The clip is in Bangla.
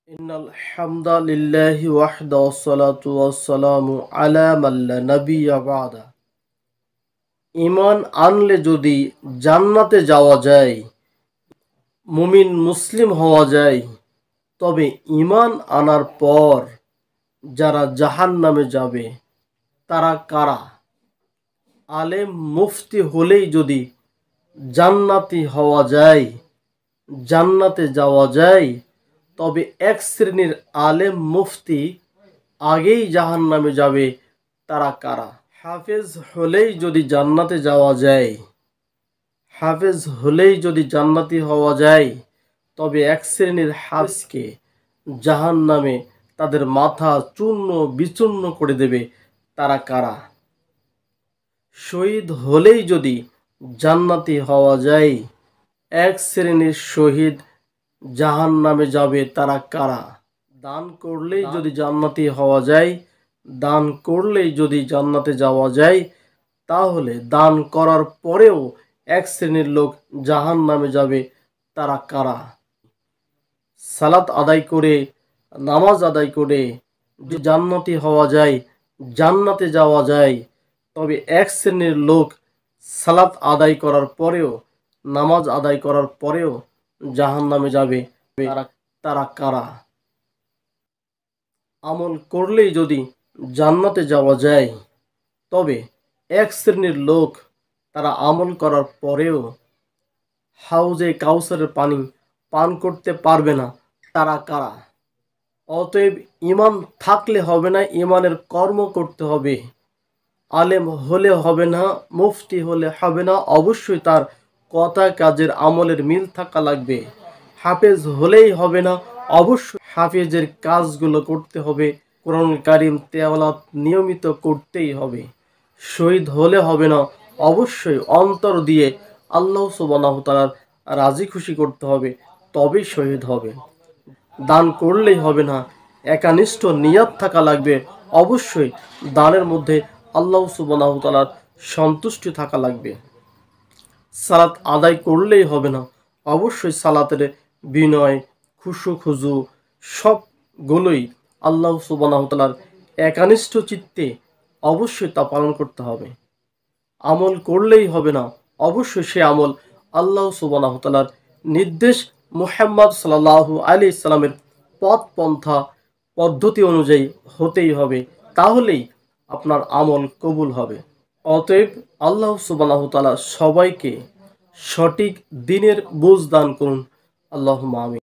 ইন্নাল হামদালিল্লাহি ওয়াহদা ওয়াসসালাতু ওয়াসসালামু আলা মান লা নাবিয়্যা বা'দা। ঈমান আনলে যদি জান্নাতে যাওয়া যায়, মুমিন মুসলিম হওয়া যায়, তবে ঈমান আনার পর যারা জাহান্নামে যাবে তারা কারা? আলেম মুফতি হলেই যদি জান্নাতি হওয়া যায়, জান্নাতে যাওয়া যায়, তবে এক শ্রেণীর আলেম মুফতি আগেই জাহান্নামে যাবে, তারা কারা? হাফেজ হলেই যদি জান্নাতে যাওয়া যায়, হাফেজ হলেই যদি জান্নাতি হওয়া যায়, তবে এক শ্রেণীর হাফেজকে জাহান্নামে তাদের মাথা চূর্ণ বিচূর্ণ করে দেবে, তারা কারা? শহীদ হলেই যদি জান্নাতি হওয়া যায়, এক শ্রেণীর শহীদ জাহান্নামে যাবে, তারা কারা? দান করলেই যদি জান্নাতি হওয়া যায়, দান করলেই যদি জান্নাতে যাওয়া যায়, তাহলে দান করার পরেও এক শ্রেণীর লোক জাহান্নামে যাবে, তারা কারা? সালাত আদায় করে, নামাজ আদায় করে যদি জান্নাতি হওয়া যায়, জান্নাতে যাওয়া যায়, তবে এক শ্রেণীর লোক সালাত আদায় করার পরেও, নামাজ আদায় করার পরেও জাহান্নামে যাবে, তারা কারা? আমল করলেই যদি জান্নাতে যাওয়া যায়, তবে এক শ্রেণীর লোক তারা আমল করার পরেও হাউজে কাউসারের পানি পান করতে পারবে না, তারা কারা? অতএব ঈমান থাকলে হবে না, ঈমানের কর্ম করতে হবে। আলেম হলে হবে না, মুফতি হলে হবে না, অবশ্যই তার কথা কাজের আমলের মিল থাকা লাগবে। হাফেজ হলেই হবে না, অবশ্যই হাফেজের কাজগুলো করতে হবে, কোরআন কারীম তেলাওয়াত নিয়মিত করতেই হবে। শহীদ হলে হবে না, অবশ্যই অন্তর দিয়ে আল্লাহ সুবহানাহু ওয়া তাআলার রাজি খুশি করতে হবে, তবেই শহীদ হবে। দান করলেই হবে না, একানিষ্ঠ নিয়াত থাকা লাগবে, অবশ্যই দানের মধ্যে আল্লাহ সুবহানাহু ওয়া তাআলার সন্তুষ্টি থাকা লাগবে। সালাত আদায় করলেই হবে না, অবশ্যই সালাতের বিনয়, খুশু খুজু সবগুলোই আল্লাহ সুবহানাহু ওয়া তাআলার একানিষ্ঠ চিত্তে অবশ্যই তা পালন করতে হবে। আমল করলেই হবে না, অবশ্যই সে আমল আল্লাহ সুবহানাহু ওয়া তাআলার নির্দেশ, মুহাম্মদ সাল্লাল্লাহু আলাইহি সাল্লামের পথ পন্থা পদ্ধতি অনুযায়ী হতেই হবে, তাহলেই আপনার আমল কবুল হবে। অতএব আল্লাহ সুবহানাহু ওয়া তাআলা সবাইকে সঠিক দ্বীনের বুঝ দান করুন। আল্লাহুম্মা আমিন।